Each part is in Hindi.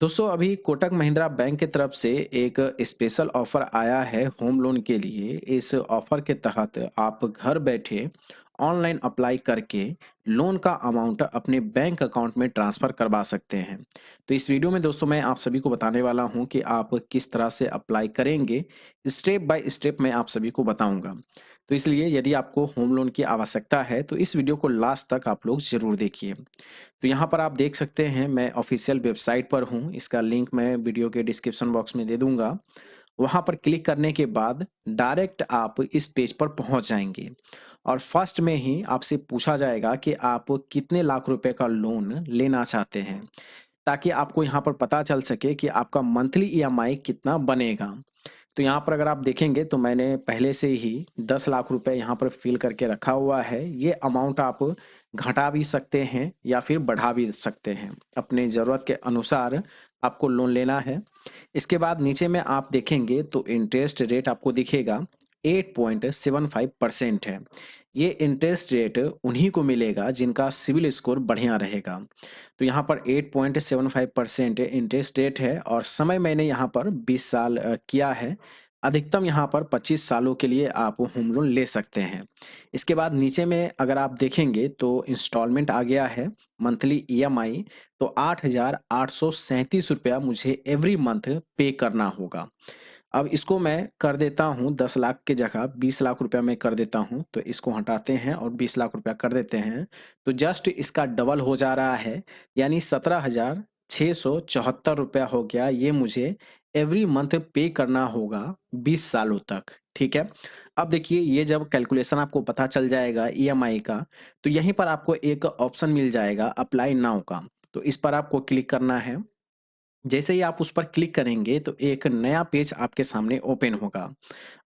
दोस्तों अभी कोटक महिंद्रा बैंक की तरफ से एक स्पेशल ऑफर आया है होम लोन के लिए। इस ऑफर के तहत आप घर बैठे ऑनलाइन अप्लाई करके लोन का अमाउंट अपने बैंक अकाउंट में ट्रांसफ़र करवा सकते हैं। तो इस वीडियो में दोस्तों मैं आप सभी को बताने वाला हूं कि आप किस तरह से अप्लाई करेंगे। स्टेप बाय स्टेप मैं आप सभी को बताऊंगा। तो इसलिए यदि आपको होम लोन की आवश्यकता है तो इस वीडियो को लास्ट तक आप लोग ज़रूर देखिए। तो यहाँ पर आप देख सकते हैं मैं ऑफिशियल वेबसाइट पर हूँ। इसका लिंक मैं वीडियो के डिस्क्रिप्शन बॉक्स में दे दूंगा। वहाँ पर क्लिक करने के बाद डायरेक्ट आप इस पेज पर पहुँच जाएंगे और फर्स्ट में ही आपसे पूछा जाएगा कि आप कितने लाख रुपए का लोन लेना चाहते हैं, ताकि आपको यहाँ पर पता चल सके कि आपका मंथली ईएमआई कितना बनेगा। तो यहाँ पर अगर आप देखेंगे तो मैंने पहले से ही 10 लाख रुपए यहाँ पर फिल करके रखा हुआ है। ये अमाउंट आप घटा भी सकते हैं या फिर बढ़ा भी सकते हैं, अपने ज़रूरत के अनुसार आपको लोन लेना है। इसके बाद नीचे में आप देखेंगे तो इंटरेस्ट रेट आपको दिखेगा 8.75% है। ये इंटरेस्ट रेट उन्हीं को मिलेगा जिनका सिविल स्कोर बढ़िया रहेगा। तो यहाँ पर 8.75% इंटरेस्ट रेट है और समय मैंने यहाँ पर 20 साल किया है। अधिकतम यहाँ पर 25 सालों के लिए आप होम लोन ले सकते हैं। इसके बाद नीचे में अगर आप देखेंगे तो इंस्टॉलमेंट आ गया है, मंथली ईएमआई। तो 8,837 रुपया मुझे एवरी मंथ पे करना होगा। अब इसको मैं कर देता हूँ 10 लाख की जगह 20 लाख रुपया मैं कर देता हूँ। तो इसको हटाते हैं और 20 लाख रुपया कर देते हैं। तो जस्ट इसका डबल हो जा रहा है, यानी 17,674 रुपया हो गया। ये मुझे एवरी मंथ पे करना होगा 20 सालों तक। ठीक है। अब देखिए ये जब कैलकुलेशन आपको पता चल जाएगा ईएमआई का, तो यहीं पर आपको एक ऑप्शन मिल जाएगा अप्लाई नाउ का। तो इस पर आपको क्लिक करना है। जैसे ही आप उस पर क्लिक करेंगे तो एक नया पेज आपके सामने ओपन होगा।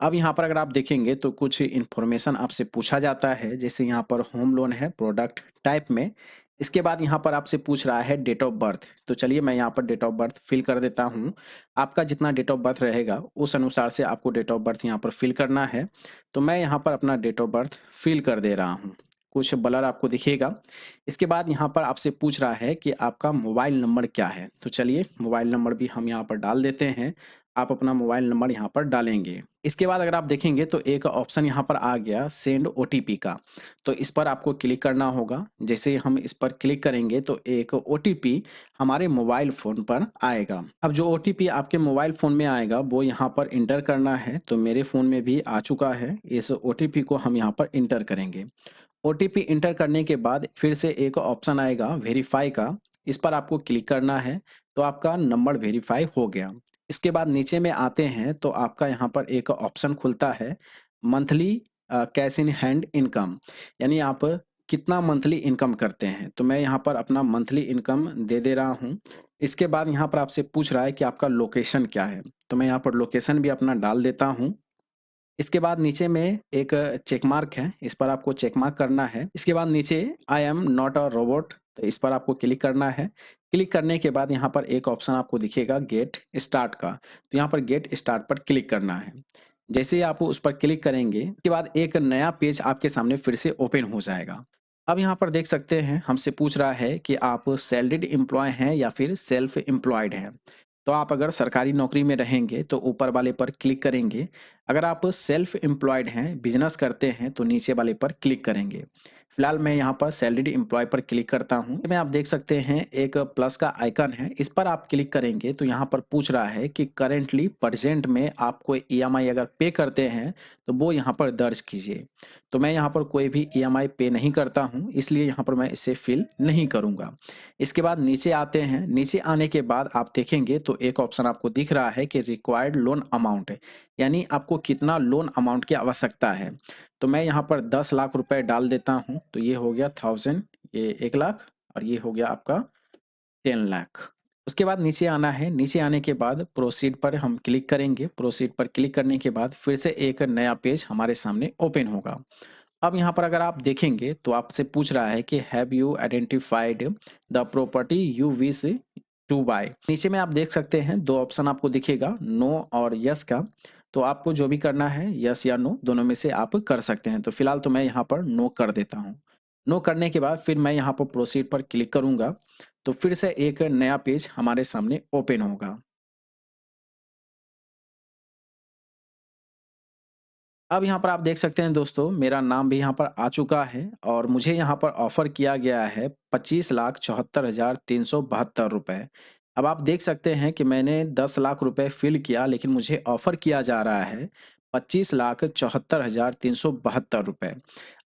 अब यहाँ पर अगर आप देखेंगे तो कुछ इन्फॉर्मेशन आपसे पूछा जाता है, जैसे यहाँ पर होम लोन है प्रोडक्ट टाइप में। इसके बाद यहाँ पर आपसे पूछ रहा है डेट ऑफ बर्थ। तो चलिए मैं यहाँ पर डेट ऑफ बर्थ फिल कर देता हूँ। आपका जितना डेट ऑफ बर्थ रहेगा उस अनुसार से आपको डेट ऑफ बर्थ यहाँ पर फिल करना है। तो मैं यहाँ पर अपना डेट ऑफ बर्थ फिल कर दे रहा हूँ। कुछ ब्लर आपको दिखेगा। इसके बाद यहाँ पर आपसे पूछ रहा है कि आपका मोबाइल नंबर क्या है। तो चलिए मोबाइल नंबर भी हम यहाँ पर डाल देते हैं। आप अपना मोबाइल नंबर यहाँ पर डालेंगे। इसके बाद अगर आप देखेंगे तो एक ऑप्शन यहाँ पर आ गया सेंड ओटीपी का। तो इस पर आपको क्लिक करना होगा। जैसे हम इस पर क्लिक करेंगे तो एक ओटीपी हमारे मोबाइल फ़ोन पर आएगा। अब जो ओटीपी आपके मोबाइल फ़ोन में आएगा वो यहाँ पर इंटर करना है। तो मेरे फ़ोन में भी आ चुका है। इस ओटीपी को हम यहाँ पर इंटर करेंगे। ओटीपी इंटर करने के बाद फिर से एक ऑप्शन आएगा वेरीफाई का। इस पर आपको क्लिक करना है। तो आपका नंबर वेरीफाई हो गया। इसके बाद नीचे में आते हैं तो आपका यहाँ पर एक ऑप्शन खुलता है monthly cash in hand income, यानी आप कितना मंथली इनकम करते हैं। तो मैं यहाँ पर अपना मंथली इनकम दे दे रहा हूँ। इसके बाद यहाँ पर आपसे पूछ रहा है कि आपका लोकेशन क्या है। तो मैं यहाँ पर लोकेशन भी अपना डाल देता हूँ। इसके बाद नीचे में एक चेक मार्क है, इस पर आपको चेक मार्क करना है। इसके बाद नीचे I am not a robot, तो इस पर आपको क्लिक करना है। क्लिक करने के बाद यहाँ पर एक ऑप्शन आपको दिखेगा गेट स्टार्ट का। तो यहाँ पर गेट स्टार्ट पर क्लिक करना है। जैसे ही आप उस पर क्लिक करेंगे उसके बाद एक नया पेज आपके सामने फिर से ओपन हो जाएगा। अब यहाँ पर देख सकते हैं हमसे पूछ रहा है कि आप सैलरीड एम्प्लॉय हैं या फिर सेल्फ एम्प्लॉयड हैं। तो आप अगर सरकारी नौकरी में रहेंगे तो ऊपर वाले पर क्लिक करेंगे। अगर आप सेल्फ एम्प्लॉयड हैं, बिजनेस करते हैं, तो नीचे वाले पर क्लिक करेंगे। फिलहाल मैं यहाँ पर सैलरीड एम्प्लॉय पर क्लिक करता हूँ। में आप देख सकते हैं एक प्लस का आइकन है, इस पर आप क्लिक करेंगे तो यहाँ पर पूछ रहा है कि करेंटली प्रेजेंट में आप कोई ईएमआई अगर पे करते हैं तो वो यहाँ पर दर्ज कीजिए। तो मैं यहाँ पर कोई भी ईएमआई पे नहीं करता हूँ, इसलिए यहाँ पर मैं इसे फिल नहीं करूँगा। इसके बाद नीचे आते हैं। नीचे आने के बाद आप देखेंगे तो एक ऑप्शन आपको दिख रहा है कि रिक्वायर्ड लोन अमाउंट है, यानी आपको कितना लोन अमाउंट की आवश्यकता है। तो मैं यहाँ पर 10 लाख रुपए डाल देता हूँ। तो ये हो गया 1000, ये 1 लाख, और ये हो गया आपका 10 लाख। उसके बाद नीचे आना है। नीचे आने के बाद प्रोसीड पर हम क्लिक करेंगे। प्रोसीड पर क्लिक करने के बाद फिर से एक नया पेज हमारे सामने ओपन होगा। अब यहाँ पर अगर आप देखेंगे तो आपसे पूछ रहा है कि have you identified the property you wish to buy. नीचे में आप देख सकते हैं दो ऑप्शन आपको दिखेगा, नो और यस का। तो आपको जो भी करना है यस या नो दोनों में से आप कर सकते हैं। तो फिलहाल तो मैं यहाँ पर नो कर देता हूँ। नो करने के बाद फिर मैं यहाँ पर प्रोसीड पर क्लिक करूँगा। तो फिर से एक नया पेज हमारे सामने ओपन होगा। अब यहाँ पर आप देख सकते हैं दोस्तों, मेरा नाम भी यहाँ पर आ चुका है और मुझे यहाँ पर ऑफ़र किया गया है 25,74,372 रुपए। अब आप देख सकते हैं कि मैंने 10 लाख रुपए फ़िल किया, लेकिन मुझे ऑफ़र किया जा रहा है 25,74,372 रुपए।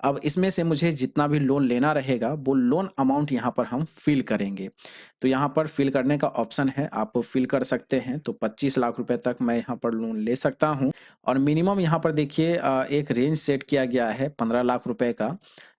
अब इसमें से मुझे जितना भी लोन लेना रहेगा, वो लोन अमाउंट यहाँ पर हम फ़िल करेंगे। तो यहाँ पर फ़िल करने का ऑप्शन है, आप फ़िल कर सकते हैं। तो 25 लाख रुपए तक मैं यहाँ पर लोन ले सकता हूँ। और मिनिमम यहाँ पर देखिए एक रेंज सेट किया गया है 15 लाख रुपए का,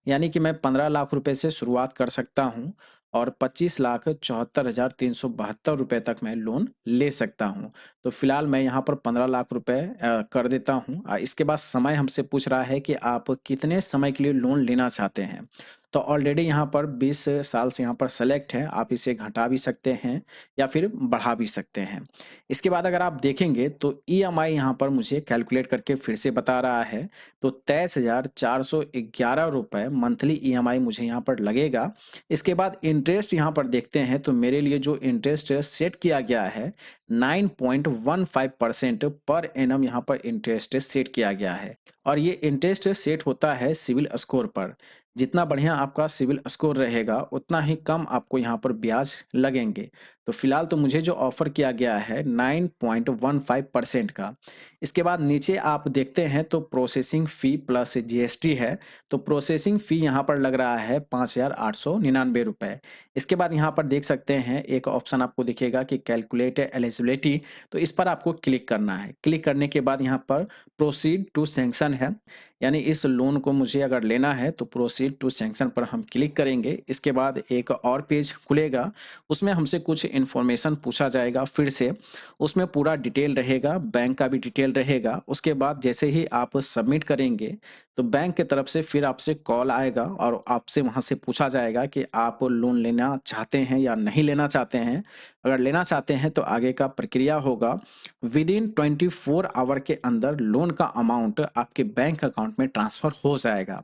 यानी कि मैं 15 लाख रुपए से शुरुआत कर सकता हूँ और 25,74,372 रुपए तक मैं लोन ले सकता हूँ। तो फिलहाल मैं यहाँ पर 15 लाख रुपए कर देता हूँ। इसके बाद समय हमसे पूछ रहा है कि आप कितने समय के लिए लोन लेना चाहते हैं। तो ऑलरेडी यहाँ पर 20 साल से यहाँ पर सेलेक्ट है, आप इसे घटा भी सकते हैं या फिर बढ़ा भी सकते हैं। इसके बाद अगर आप देखेंगे तो ईएमआई यहाँ पर मुझे कैलकुलेट करके फिर से बता रहा है, तो 23,411 रुपए मंथली ईएमआई मुझे यहाँ पर लगेगा। इसके बाद इंटरेस्ट यहाँ पर देखते हैं, तो मेरे लिए जो इंटरेस्ट सेट किया गया है 9.15% पर एनम यहाँ पर इंटरेस्ट सेट किया गया है। और ये इंटरेस्ट सेट होता है सिविल स्कोर पर। जितना बढ़िया आपका सिविल स्कोर रहेगा, उतना ही कम आपको यहाँ पर ब्याज लगेंगे। तो फिलहाल तो मुझे जो ऑफ़र किया गया है 9.15% का। इसके बाद नीचे आप देखते हैं तो प्रोसेसिंग फ़ी प्लस जीएसटी है। तो प्रोसेसिंग फ़ी यहाँ पर लग रहा है 5,899 रुपए। इसके बाद यहाँ पर देख सकते हैं एक ऑप्शन आपको दिखेगा कि कैलकुलेट एलिजिबिलिटी, तो इस पर आपको क्लिक करना है। क्लिक करने के बाद यहाँ पर प्रोसीड टू सैंक्शन है, यानी इस लोन को मुझे अगर लेना है तो प्रोसीड टू सैंक्शन पर हम क्लिक करेंगे। इसके बाद एक और पेज खुलेगा, उसमें हमसे कुछ इन्फॉर्मेशन पूछा जाएगा फिर से। उसमें पूरा डिटेल रहेगा, बैंक का भी डिटेल रहेगा। उसके बाद जैसे ही आप सबमिट करेंगे तो बैंक की तरफ से फिर आपसे कॉल आएगा और आपसे वहाँ से पूछा जाएगा कि आप लोन लेना चाहते हैं या नहीं लेना चाहते हैं। अगर लेना चाहते हैं तो आगे का प्रक्रिया होगा, विदिन 24 आवर के अंदर लोन का अमाउंट आपके बैंक अकाउंट में ट्रांसफ़र हो जाएगा।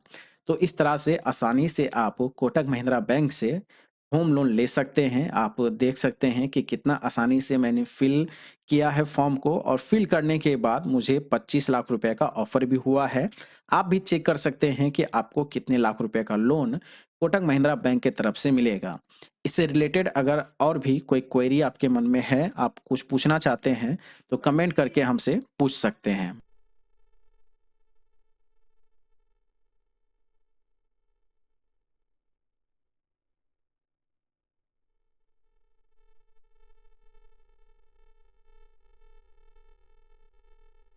तो इस तरह से आसानी से आप कोटक महिंद्रा बैंक से होम लोन ले सकते हैं। आप देख सकते हैं कि कितना आसानी से मैंने फ़िल किया है फॉर्म को, और फ़िल करने के बाद मुझे 25 लाख रुपए का ऑफ़र भी हुआ है। आप भी चेक कर सकते हैं कि आपको कितने लाख रुपए का लोन कोटक महिंद्रा बैंक की तरफ से मिलेगा। इससे रिलेटेड अगर और भी कोई क्वेरी आपके मन में है, आप कुछ पूछना चाहते हैं, तो कमेंट करके हमसे पूछ सकते हैं।